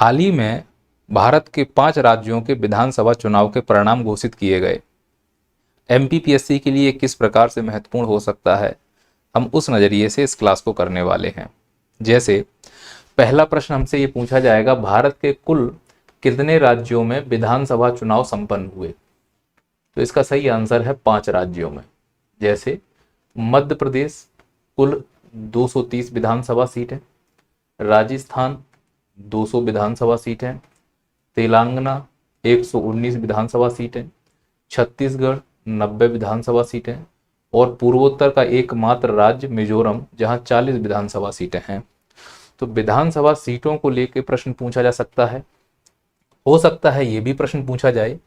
हाल ही में भारत के 5 राज्यों के विधानसभा चुनाव के परिणाम घोषित किए गए। एमपीपीएससी के लिए किस प्रकार से महत्वपूर्ण हो सकता है, हम उस नज़रिए से इस क्लास को करने वाले हैं। जैसे पहला प्रश्न हमसे ये पूछा जाएगा, भारत के कुल कितने राज्यों में विधानसभा चुनाव संपन्न हुए? तो इसका सही आंसर है 5 राज्यों में। जैसे मध्य प्रदेश कुल 230 विधानसभा सीट है, राजस्थान 200 विधानसभा सीट है, तेलंगाना 119 विधानसभा सीट है, छत्तीसगढ़ 90 विधानसभा सीटें और पूर्वोत्तर का एकमात्र राज्य मिजोरम जहां 40 विधानसभा सीटें हैं। तो विधानसभा सीटों को लेकर प्रश्न पूछा जा सकता है। हो सकता है ये भी प्रश्न पूछा जाए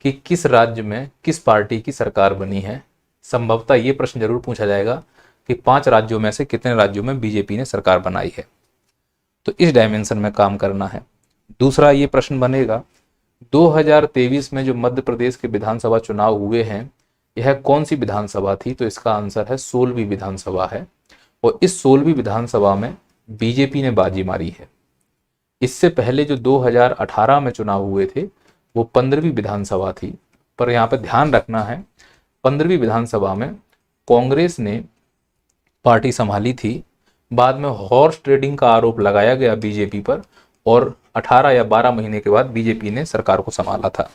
कि किस राज्य में किस पार्टी की सरकार बनी है। संभवतः ये प्रश्न जरूर पूछा जाएगा कि 5 राज्यों में से कितने राज्यों में बीजेपी ने सरकार बनाई है। तो इस डायमेंशन में काम करना है। दूसरा ये प्रश्न बनेगा, 2023 में जो मध्य प्रदेश के विधानसभा चुनाव हुए हैं, यह कौन सी विधानसभा थी? तो इसका आंसर है 16वीं विधानसभा है और इस 16वीं विधानसभा में बीजेपी ने बाजी मारी है। इससे पहले जो 2018 में चुनाव हुए थे वो 15वीं विधानसभा थी। पर यहाँ पे ध्यान रखना है, 15वीं विधानसभा में कांग्रेस ने पार्टी संभाली थी। बाद में हॉर्स ट्रेडिंग का आरोप लगाया गया बीजेपी पर और 18 या 12 महीने के बाद बीजेपी ने सरकार को संभाला था।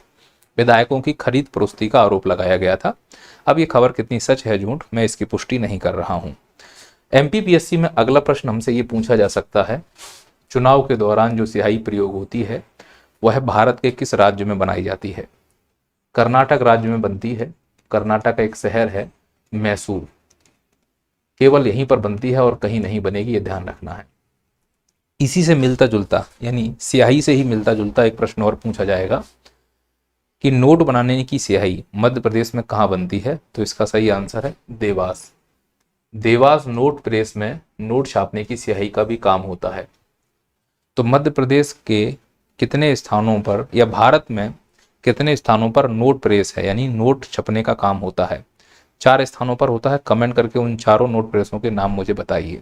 विधायकों की खरीद फरोख्ती का आरोप लगाया गया था। अब ये खबर कितनी सच है झूठ, मैं इसकी पुष्टि नहीं कर रहा हूं। एमपीपीएससी में अगला प्रश्न हमसे ये पूछा जा सकता है, चुनाव के दौरान जो स्याही प्रयोग होती है वह भारत के किस राज्य में बनाई जाती है? कर्नाटक राज्य में बनती है। कर्नाटक एक शहर है मैसूर, केवल यहीं पर बनती है और कहीं नहीं बनेगी, ये ध्यान रखना है। इसी से मिलता जुलता यानी स्याही से ही मिलता जुलता एक प्रश्न और पूछा जाएगा कि नोट बनाने की स्याही मध्य प्रदेश में कहाँ बनती है? तो इसका सही आंसर है देवास। देवास नोट प्रेस में नोट छापने की स्याही का भी काम होता है। तो मध्य प्रदेश के कितने स्थानों पर या भारत में कितने स्थानों पर नोट प्रेस है यानी नोट छपने का काम होता है? 4 स्थानों पर होता है। कमेंट करके उन चारों नोट प्रेसों के नाम मुझे बताइए।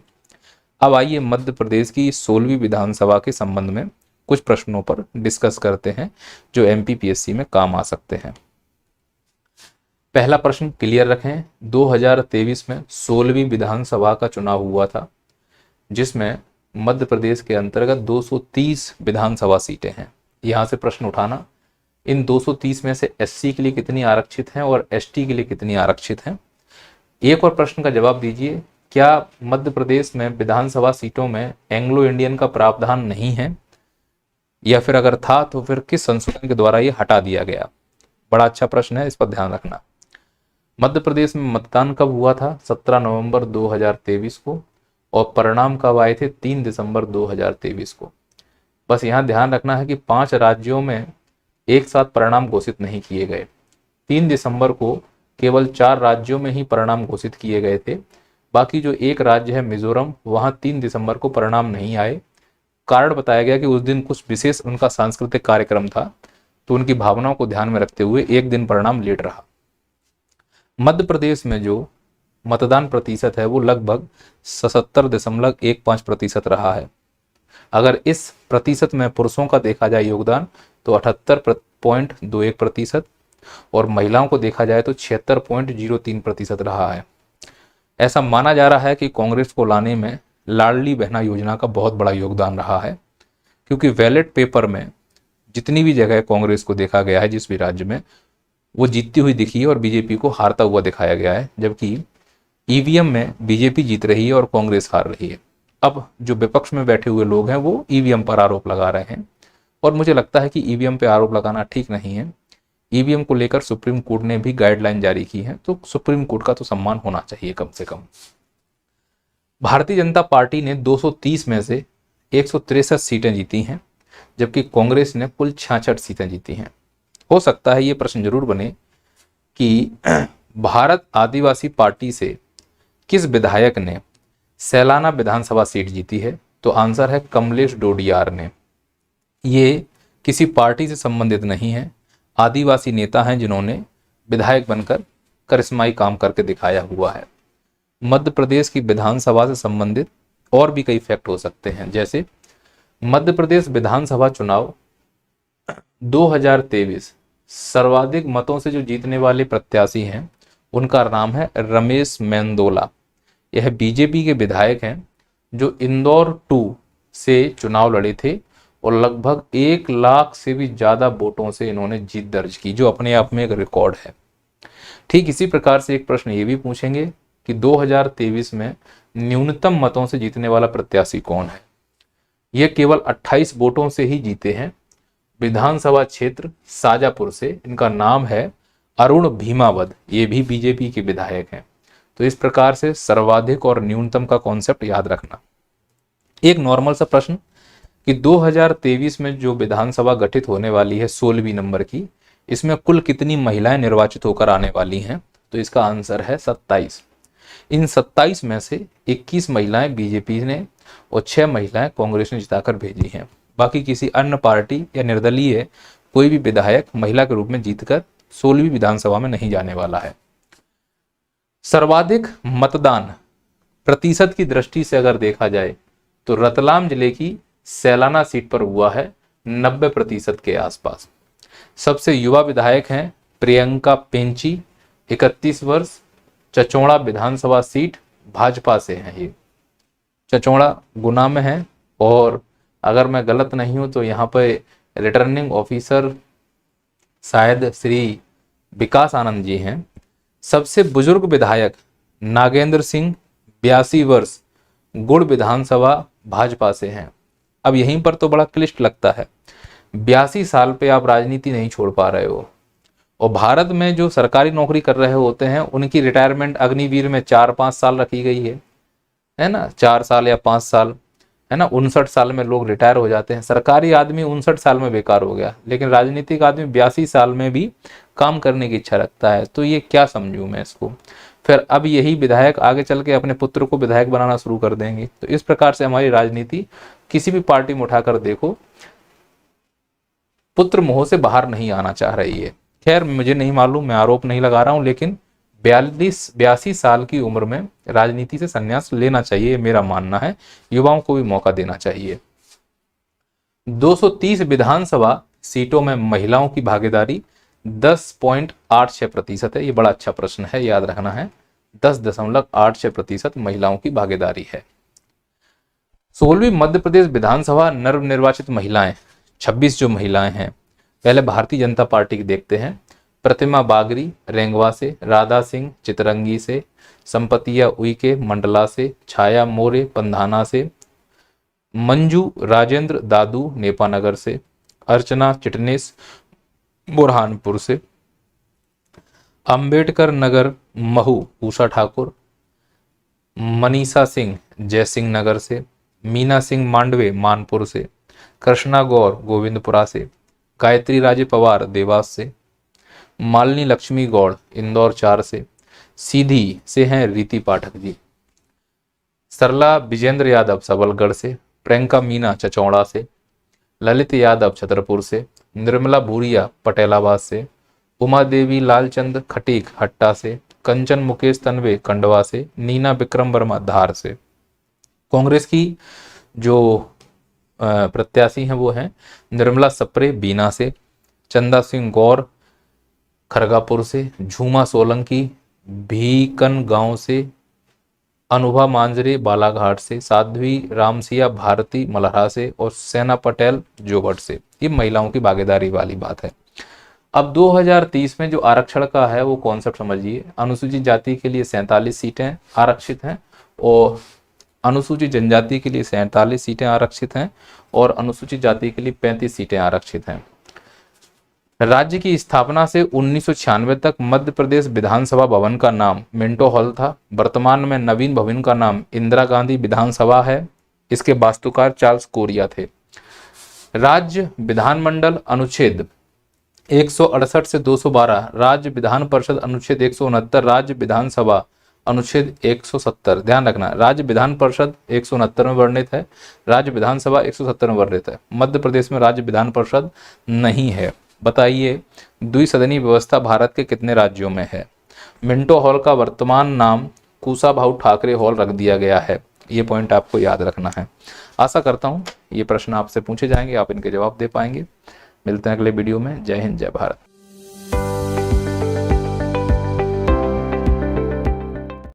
अब आइए मध्य प्रदेश की 16वीं विधानसभा के संबंध में कुछ प्रश्नों पर डिस्कस करते हैं जो एमपीपीएससी में काम आ सकते हैं। पहला प्रश्न क्लियर रखें, 2023 में 16वीं विधानसभा का चुनाव हुआ था जिसमें मध्य प्रदेश के अंतर्गत 230 विधानसभा सीटें हैं। यहां से प्रश्न उठाना, इन 230 में से एससी के लिए कितनी आरक्षित हैं और एसटी के लिए कितनी आरक्षित हैं। एक और प्रश्न का जवाब दीजिए, क्या मध्य प्रदेश में विधानसभा सीटों में एंग्लो इंडियन का प्रावधान नहीं है या फिर अगर था तो फिर किस संशोधन के द्वारा ये हटा दिया गया? बड़ा अच्छा प्रश्न है, इस पर ध्यान रखना। मध्य प्रदेश में मतदान कब हुआ था? 17 नवंबर 2023 को और परिणाम कब आए थे? 3 दिसंबर 2023 को। बस यहाँ ध्यान रखना है कि 5 राज्यों में एक साथ परिणाम घोषित नहीं किए गए। 3 दिसंबर को केवल 4 राज्यों में ही परिणाम घोषित किए गए थे। बाकी जो एक राज्य है मिजोरम, वहां 3 दिसंबर को परिणाम नहीं आए। कारण बताया गया कि उस दिन कुछ विशेष उनका सांस्कृतिक कार्यक्रम था, तो उनकी भावनाओं को ध्यान में रखते हुए एक दिन परिणाम लेट रहा। मध्य प्रदेश में जो मतदान प्रतिशत है वो लगभग 77.15% रहा है। अगर इस प्रतिशत में पुरुषों का देखा जाए योगदान तो 78.21% और महिलाओं को देखा जाए तो 76.03% रहा है। ऐसा माना जा रहा है कि कांग्रेस को लाने में लाडली बहना योजना का बहुत बड़ा योगदान रहा है, क्योंकि बैलेट पेपर में जितनी भी जगह कांग्रेस को देखा गया है जिस भी राज्य में, वो जीतती हुई दिखी है और बीजेपी को हारता हुआ दिखाया गया है, जबकि ईवीएम में बीजेपी जीत रही है और कांग्रेस हार रही है। अब जो विपक्ष में बैठे हुए लोग हैं वो ईवीएम पर आरोप लगा रहे हैं और मुझे लगता है कि ईवीएम पे आरोप लगाना ठीक नहीं है। ईवीएम को लेकर सुप्रीम कोर्ट ने भी गाइडलाइन जारी की है, तो सुप्रीम कोर्ट का तो सम्मान होना चाहिए कम से कम। भारतीय जनता पार्टी ने 230 में से 163 सीटें जीती हैं, जबकि कांग्रेस ने कुल 66 सीटें जीती हैं। हो सकता है ये प्रश्न जरूर बने कि भारत आदिवासी पार्टी से किस विधायक ने सैलाना विधानसभा सीट जीती है? तो आंसर है कमलेश डोडियार ने। ये किसी पार्टी से संबंधित नहीं है, आदिवासी नेता हैं जिन्होंने विधायक बनकर करिश्माई काम करके दिखाया हुआ है। मध्य प्रदेश की विधानसभा से संबंधित और भी कई फैक्ट हो सकते हैं, जैसे मध्य प्रदेश विधानसभा चुनाव 2023 सर्वाधिक मतों से जो जीतने वाले प्रत्याशी हैं उनका नाम है रमेश मेंदोला। यह बीजेपी के विधायक हैं जो इंदौर 2 से चुनाव लड़े थे और लगभग 1 लाख से भी ज्यादा वोटों से इन्होंने जीत दर्ज की, जो अपने आप में एक रिकॉर्ड है। ठीक इसी प्रकार से एक प्रश्न ये भी पूछेंगे कि 2023 में न्यूनतम मतों से जीतने वाला प्रत्याशी कौन है। यह केवल 28 वोटों से ही जीते हैं। विधानसभा क्षेत्र शाजापुर से, इनका नाम है अरुण भीमावद, ये भी बीजेपी के विधायक हैं। तो इस प्रकार से सर्वाधिक और न्यूनतम का कॉन्सेप्ट याद रखना। एक नॉर्मल सा प्रश्न कि 2023 में जो विधानसभा गठित होने वाली है 16वीं नंबर की, इसमें कुल कितनी महिलाएं निर्वाचित होकर आने वाली हैं, तो इसका आंसर है 27। इन 27 में से 21 महिलाएं बीजेपी ने और 6 महिलाएं कांग्रेस ने जिताकर भेजी हैं। बाकी किसी अन्य पार्टी या निर्दलीय कोई भी विधायक महिला के रूप में जीतकर 16वीं विधानसभा में नहीं जाने वाला है। सर्वाधिक मतदान प्रतिशत की दृष्टि से अगर देखा जाए तो रतलाम जिले की सैलाना सीट पर हुआ है 90% के आसपास। सबसे युवा विधायक हैं प्रियंका पेंची, 31 वर्ष, चचौड़ा विधानसभा सीट भाजपा से हैं। ये चचौड़ा गुना में है और अगर मैं गलत नहीं हूं तो यहाँ पे रिटर्निंग ऑफिसर शायद श्री विकास आनंद जी हैं। सबसे बुजुर्ग विधायक नागेंद्र सिंह, 82 वर्ष, गुड़ विधानसभा भाजपा से हैं। अब यहीं पर तो बड़ा क्लिष्ट लगता है, 82 साल पे आप राजनीति नहीं छोड़ पा रहे हो और भारत में जो सरकारी नौकरी कर रहे होते हैं उनकी रिटायरमेंट अग्निवीर में 4-5 साल रखी गई है ना, 4 साल या 5 साल, है ना। 59 साल में लोग रिटायर हो जाते हैं। सरकारी आदमी 59 साल में बेकार हो गया, लेकिन राजनीतिक आदमी 82 साल में भी काम करने की इच्छा रखता है। तो ये क्या समझूं मैं इसको। फिर अब यही विधायक आगे चल के अपने पुत्र को विधायक बनाना शुरू कर देंगे। तो इस प्रकार से हमारी राजनीति किसी भी पार्टी में उठाकर देखो, पुत्र मोह से बाहर नहीं आना चाह रही है। खैर मुझे नहीं मालूम, मैं आरोप नहीं लगा रहा हूं, लेकिन 82 साल की उम्र में राजनीति से संन्यास लेना चाहिए, मेरा मानना है। युवाओं को भी मौका देना चाहिए। 230 विधानसभा सीटों में महिलाओं की भागीदारी 10.86% है। ये बड़ा अच्छा प्रश्न है, याद रखना है। 10.86% महिलाओं की भागीदारी है। 16वीं मध्य प्रदेश विधानसभा नवनिर्वाचित महिलाएं 26 जो महिलाएं हैं, पहले भारतीय जनता पार्टी की देखते हैं। प्रतिमा बागरी रेंगवा से, राधा सिंह चितरंगी से, संपतिया उइके मंडला से, छाया मोरे पंधाना से, मंजू राजेंद्र दादू नेपानगर से, अर्चना चिटनेस बुरहानपुर से, अंबेडकर नगर महू उषा ठाकुर, मनीषा सिंह जयसिंह नगर से, मीना सिंह मांडवे मानपुर से, कृष्णा गौर गोविंदपुरा से, गायत्री राजे पवार देवास से, मालिनी लक्ष्मी गौड़ इंदौर 4 से, सीधी से हैं रीति पाठक जी, सरला विजेंद्र यादव सबलगढ़ से, प्रियंका मीना चचौड़ा से, ललित यादव छतरपुर से, निर्मला भूरिया पटेलाबाद से, उमा देवी लालचंद खटीक हट्टा से, कंचन मुकेश तनवे खंडवा से, नीना विक्रम वर्मा धार से। कांग्रेस की जो प्रत्याशी हैं वो हैं निर्मला सप्रे बीना से, चंदा सिंह गौर खरगापुर से, झूमा सोलंकी भीकन गांव से, अनुभा मांजरे बालाघाट से, साध्वी रामसिया भारती मलहरा से और सेना पटेल जोबट से। ये महिलाओं की भागीदारी वाली बात है। अब 2030 में जो आरक्षण का है वो कॉन्सेप्ट समझिए। अनुसूचित जाति के लिए 47 सीटें आरक्षित हैं और अनुसूचित जनजाति के लिए 47 सीटें आरक्षित हैं और अनुसूचित जाति के लिए 35 सीटें आरक्षित हैं। राज्य की स्थापना से 1996 तक मध्य प्रदेश विधानसभा भवन का नाम मिंटो हॉल था। वर्तमान में नवीन भवन का नाम इंदिरा गांधी विधानसभा है। इसके वास्तुकार चार्ल्स कोरिया थे। राज्य विधानमंडल अनुच्छेद 168 से 212, राज्य विधान परिषद अनुच्छेद 169, राज्य विधानसभा अनुच्छेद 170। ध्यान रखना, राज्य विधान परिषद 169 में वर्णित है, राज्य विधानसभा 170 में वर्णित है। मध्य प्रदेश में राज्य विधान परिषद नहीं है। बताइए द्विसदनी व्यवस्था भारत के कितने राज्यों में है। मिंटो हॉल का वर्तमान नाम कुशाभाऊ ठाकरे हॉल रख दिया गया है। ये पॉइंट आपको याद रखना है। आशा करता हूँ ये प्रश्न आपसे पूछे जाएंगे, आप इनके जवाब दे पाएंगे। मिलते हैं अगले वीडियो में। जय हिंद, जय भारत।